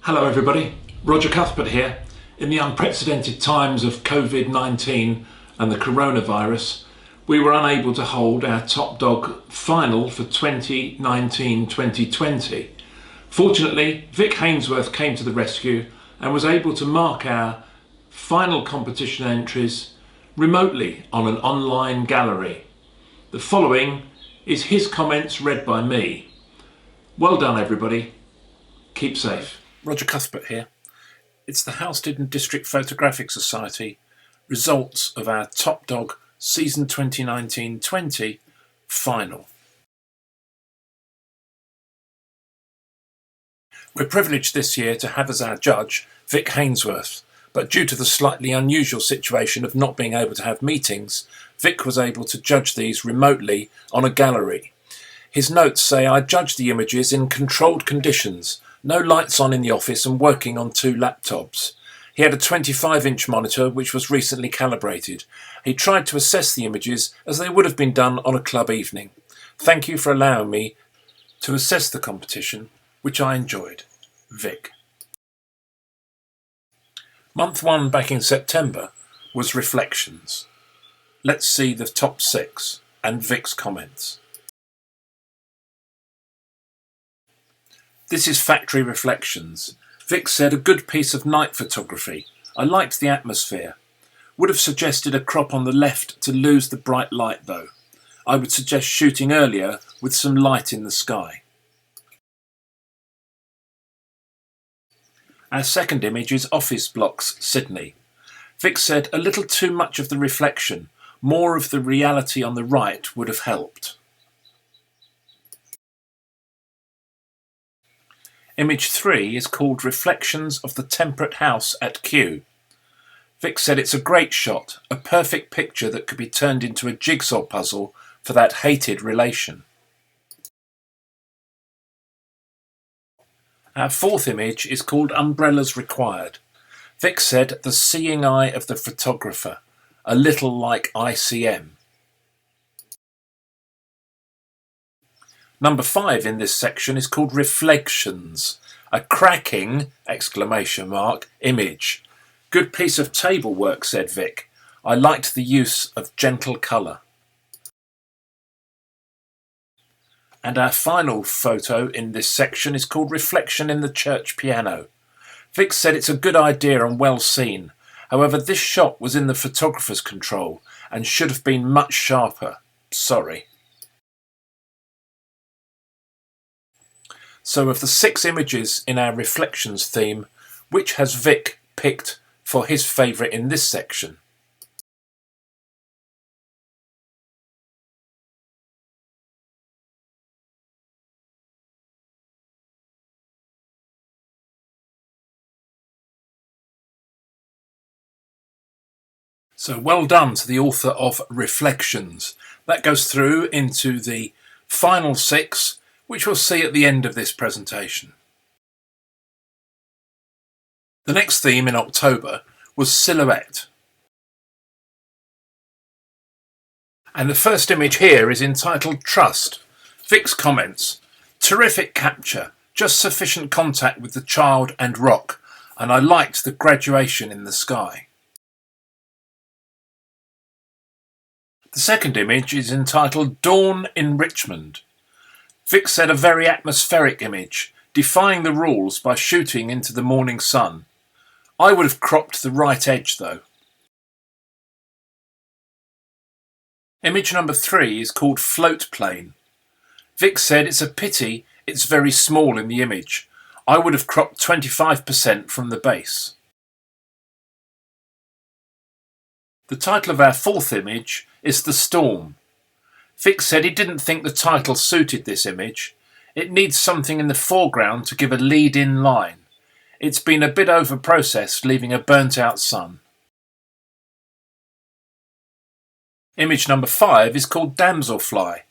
Hello everybody, Roger Cuthbert here. In the unprecedented times of COVID-19 and the coronavirus, we were unable to hold our Top Dog final for 2019-2020. Fortunately, Vic Hainsworth came to the rescue and was able to mark our final competition entries remotely on an online gallery. The following is his comments read by me. Well done everybody, keep safe. Roger Cuthbert here. It's the H&DPS District Photographic Society results of our Top Dog season 2019-20 final. We're privileged this year to have as our judge Vic Hainsworth, but due to the slightly unusual situation of not being able to have meetings, Vic was able to judge these remotely on a gallery. His notes say, "I judged the images in controlled conditions, no lights on in the office and working on 2 laptops. He had a 25-inch monitor which was recently calibrated. He tried to assess the images as they would have been done on a club evening. Thank you for allowing me to assess the competition, which I enjoyed. Vic." Month 1 back in September was Reflections. Let's see the top 6 and Vic's comments. This is Factory Reflections. Vic said, "A good piece of night photography. I liked the atmosphere. Would have suggested a crop on the left to lose the bright light though. I would suggest shooting earlier with some light in the sky." Our second image is Office Blocks, Sydney. Vic said, "A little too much of the reflection, more of the reality on the right would have helped." Image 3 is called Reflections of the Temperate House at Kew. Vic said, "It's a great shot, a perfect picture that could be turned into a jigsaw puzzle for that hated relation." Our fourth image is called Umbrellas Required. Vic said, "The seeing eye of the photographer, a little like ICM." Number 5 in this section is called Reflections, a cracking image. "Good piece of table work," said Vic. "I liked the use of gentle colour." And our final photo in this section is called Reflection in the Church Piano. Vic said, "It's a good idea and well seen. However, this shot was in the photographer's control and should have been much sharper. Sorry." So of the 6 images in our Reflections theme, which has Vic picked for his favourite in this section? So well done to the author of Reflections. That goes through into the final 6, which we'll see at the end of this presentation. The next theme in October was Silhouette. And the first image here is entitled Trust. Vic's comments: "Terrific capture, just sufficient contact with the child and rock, and I liked the graduation in the sky." The second image is entitled Dawn in Richmond. Vic said, "A very atmospheric image, defying the rules by shooting into the morning sun. I would have cropped the right edge though." Image number 3 is called Float Plane. Vic said, "It's a pity it's very small in the image. I would have cropped 25% from the base." The title of our fourth image is The Storm. Vic said he didn't think the title suited this image. It needs something in the foreground to give a lead-in line. It's been a bit over-processed, leaving a burnt-out sun. Image number 5 is called Damselfly.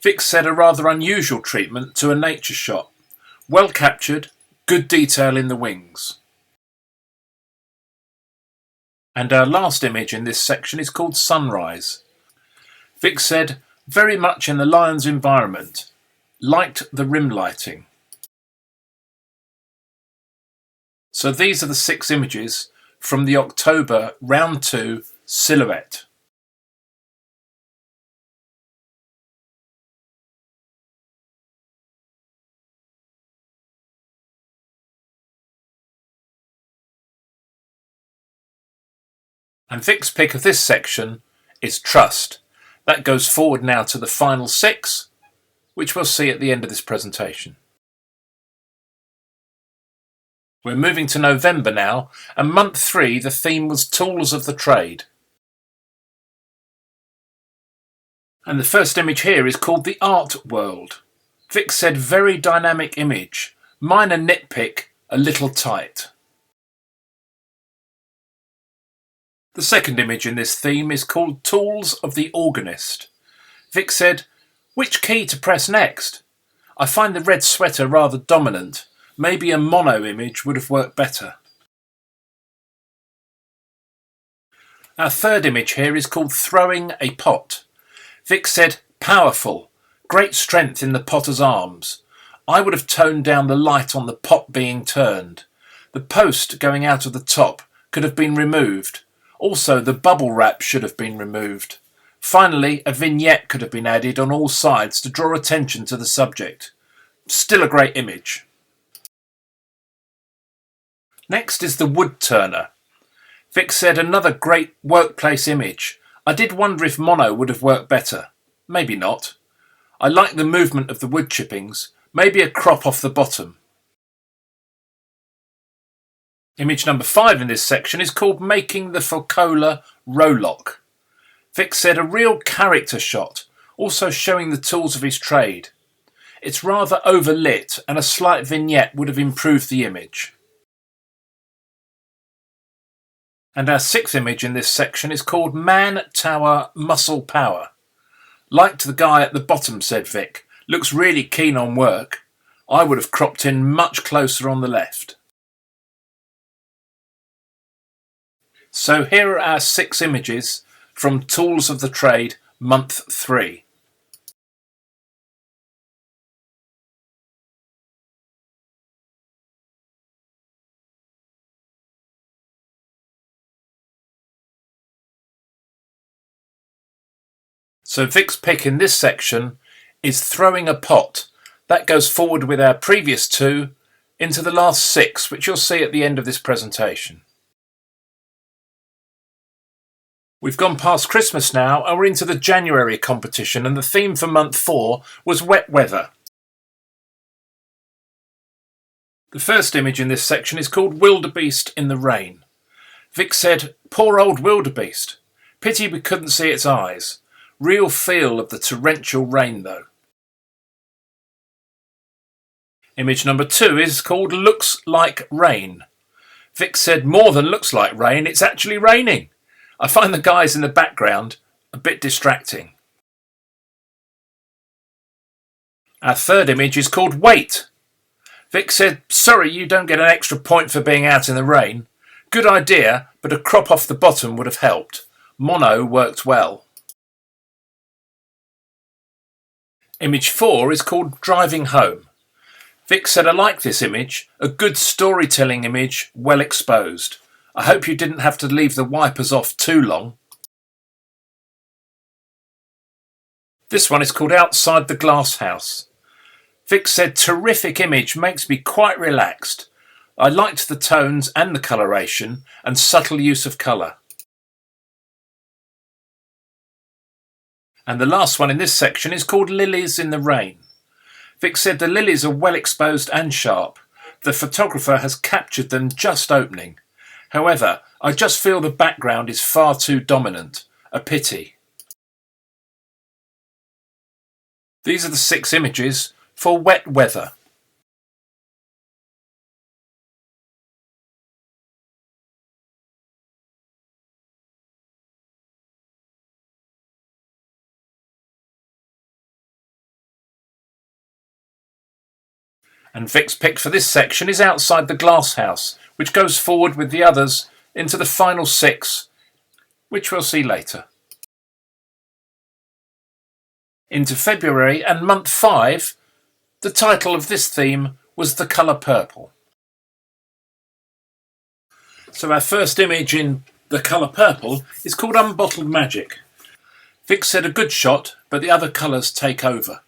Vic said, "A rather unusual treatment to a nature shot. Well captured, good detail in the wings." And our last image in this section is called Sunrise. Vic said, "Very much in the lion's environment. Liked the rim lighting." So these are the 6 images from the October Round 2 Silhouette. And Vic's pick of this section is Trust. That goes forward now to the final 6, which we'll see at the end of this presentation. We're moving to November now, and month 3 the theme was Tools of the Trade. And the first image here is called The Art World. Vic said very dynamic image, minor nitpick, a little tight. The second image in this theme is called Tools of the Organist. Vic said, which key to press next? I find the red sweater rather dominant. Maybe a mono image would have worked better. Our third image here is called Throwing a Pot. Vic said, powerful, great strength in the potter's arms. I would have toned down the light on the pot being turned. The post going out of the top could have been removed. Also, the bubble wrap should have been removed. Finally, a vignette could have been added on all sides to draw attention to the subject. Still a great image. Next is the wood turner. Vic said another great workplace image. I did wonder if mono would have worked better. Maybe not. I like the movement of the wood chippings. Maybe a crop off the bottom. Image number 5 in this section is called Making the Focola Rowlock. Vic said a real character shot, also showing the tools of his trade. It's rather overlit and a slight vignette would have improved the image. And our 6th image in this section is called Man Tower Muscle Power. Liked the guy at the bottom, said Vic. Looks really keen on work. I would have cropped in much closer on the left. So here are our 6 images from Tools of the Trade, month 3. So Vic's pick in this section is Throwing a Pot. That goes forward with our previous 2 into the last 6, which you'll see at the end of this presentation. We've gone past Christmas now and we're into the January competition, and the theme for month 4 was wet weather. The first image in this section is called Wildebeest in the Rain. Vic said, poor old wildebeest. Pity we couldn't see its eyes. Real feel of the torrential rain though. Image number 2 is called Looks Like Rain. Vic said, more than looks like rain, it's actually raining. I find the guys in the background a bit distracting. Our third image is called Wait. Vic said, sorry you don't get an extra point for being out in the rain. Good idea, but a crop off the bottom would have helped. Mono worked well. Image 4 is called Driving Home. Vic said, I like this image, a good storytelling image, well exposed. I hope you didn't have to leave the wipers off too long. This one is called Outside the Glass House. Vic said, terrific image, makes me quite relaxed. I liked the tones and the coloration and subtle use of colour. And the last one in this section is called Lilies in the Rain. Vic said the lilies are well exposed and sharp. The photographer has captured them just opening. However, I just feel the background is far too dominant. A pity. These are the 6 images for wet weather. And Vic's pick for this section is Outside the Glass House, which goes forward with the others into the final 6, which we'll see later. Into February and month 5, the title of this theme was The Colour Purple. So our first image in the colour purple is called Unbottled Magic. Vic said a good shot, but the other colours take over.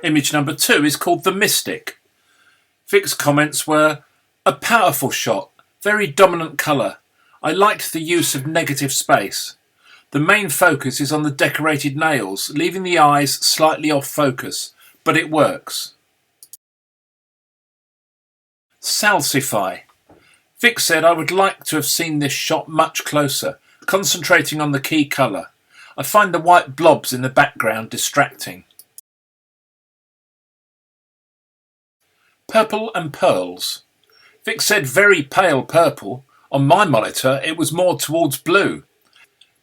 Image number 2 is called The Mystic. Vic's comments were, a powerful shot, very dominant colour. I liked the use of negative space. The main focus is on the decorated nails, leaving the eyes slightly off focus, but it works. Salsify. Vic said I would like to have seen this shot much closer, concentrating on the key colour. I find the white blobs in the background distracting. Purple and pearls. Vic said very pale purple. On my monitor it was more towards blue.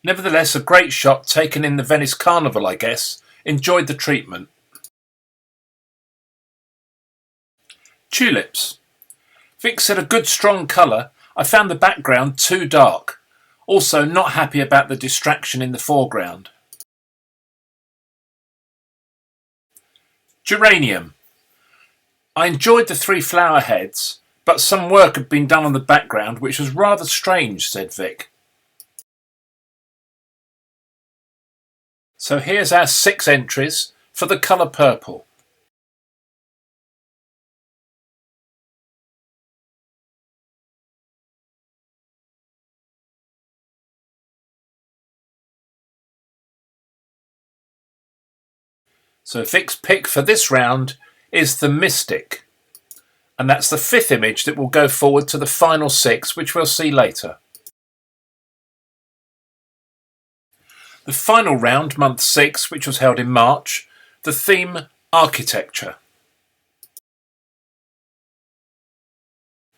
Nevertheless, a great shot taken in the Venice Carnival, I guess. Enjoyed the treatment. Tulips. Vic said a good strong colour. I found the background too dark. Also not happy about the distraction in the foreground. Geranium. I enjoyed the 3 flower heads, but some work had been done on the background which was rather strange, said Vic. So here's our 6 entries for the colour purple. So Vic's pick for this round is The Mystic. And that's the 5th image that will go forward to the final 6, which we'll see later. The final round, month 6, which was held in March, the theme Architecture.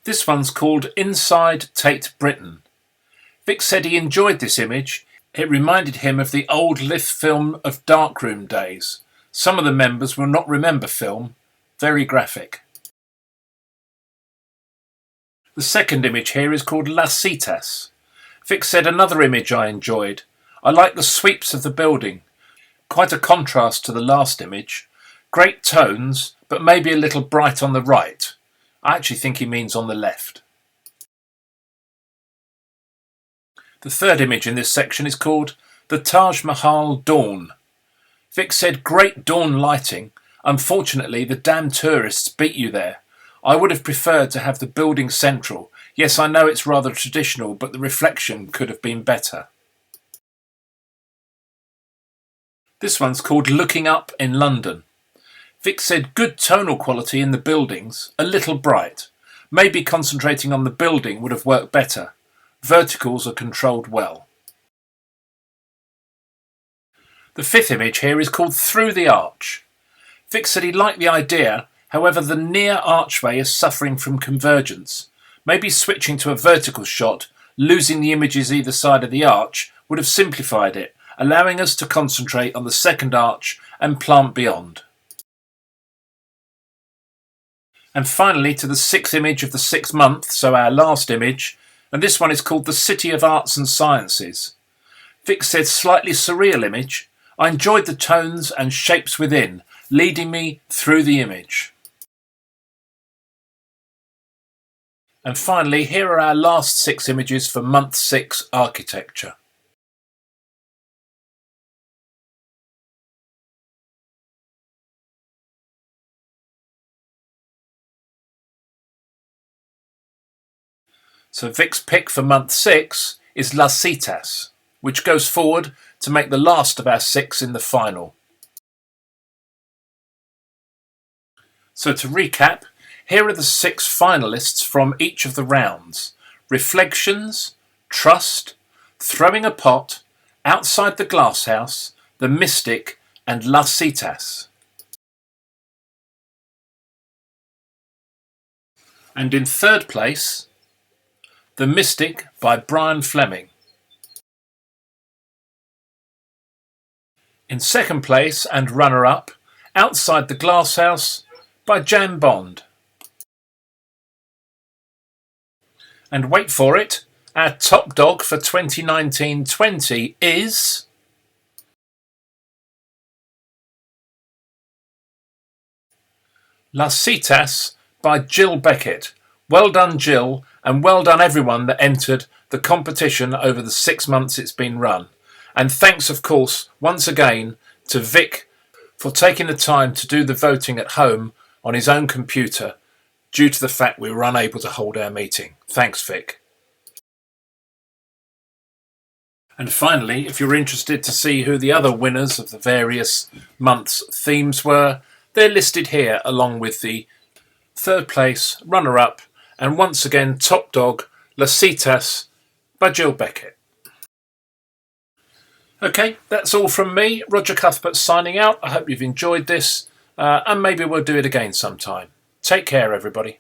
This one's called Inside Tate Britain. Vic said he enjoyed this image. It reminded him of the old Lith film of darkroom days. Some of the members will not remember film. Very graphic. The second image here is called Las Citas. Vic said another image I enjoyed. I like the sweeps of the building. Quite a contrast to the last image. Great tones, but maybe a little bright on the right. I actually think he means on the left. The third image in this section is called the Taj Mahal Dawn. Vic said great dawn lighting. Unfortunately, the damn tourists beat you there. I would have preferred to have the building central. Yes, I know it's rather traditional, but the reflection could have been better. This one's called Looking Up in London. Vic said good tonal quality in the buildings, a little bright. Maybe concentrating on the building would have worked better. Verticals are controlled well. The 5th image here is called Through the Arch. Vic said he liked the idea, however the near archway is suffering from convergence. Maybe switching to a vertical shot, losing the images either side of the arch, would have simplified it, allowing us to concentrate on the second arch and plant beyond. And finally to the 6th image of the 6th month, so our last image, and this one is called The City of Arts and Sciences. Vic said slightly surreal image. I enjoyed the tones and shapes within, leading me through the image. And finally, here are our last 6 images for month 6 architecture. So Vic's pick for month 6 is Las Citas, which goes forward to make the last of our 6 in the final. So to recap, here are the 6 finalists from each of the rounds: Reflections, Trust, Throwing a Pot, Outside the Glasshouse, The Mystic and Las Citas. And in 3rd place, The Mystic by Brian Fleming. In 2nd place and runner-up, Outside the Glasshouse by Jan Bond. And wait for it, our top dog for 2019-20 is Las Citas by Jill Beckett, Well done, Jill, and well done everyone that entered the competition over the 6 months it's been run. And thanks, of course, once again to Vic for taking the time to do the voting at home on his own computer due to the fact we were unable to hold our meeting. Thanks, Vic. And finally, if you're interested to see who the other winners of the various months' themes were, they're listed here along with the third place, runner-up, and once again top dog, Las Citas by Jill Beckett. Okay, that's all from me. Roger Cuthbert signing out. I hope you've enjoyed this, and maybe we'll do it again sometime. Take care, everybody.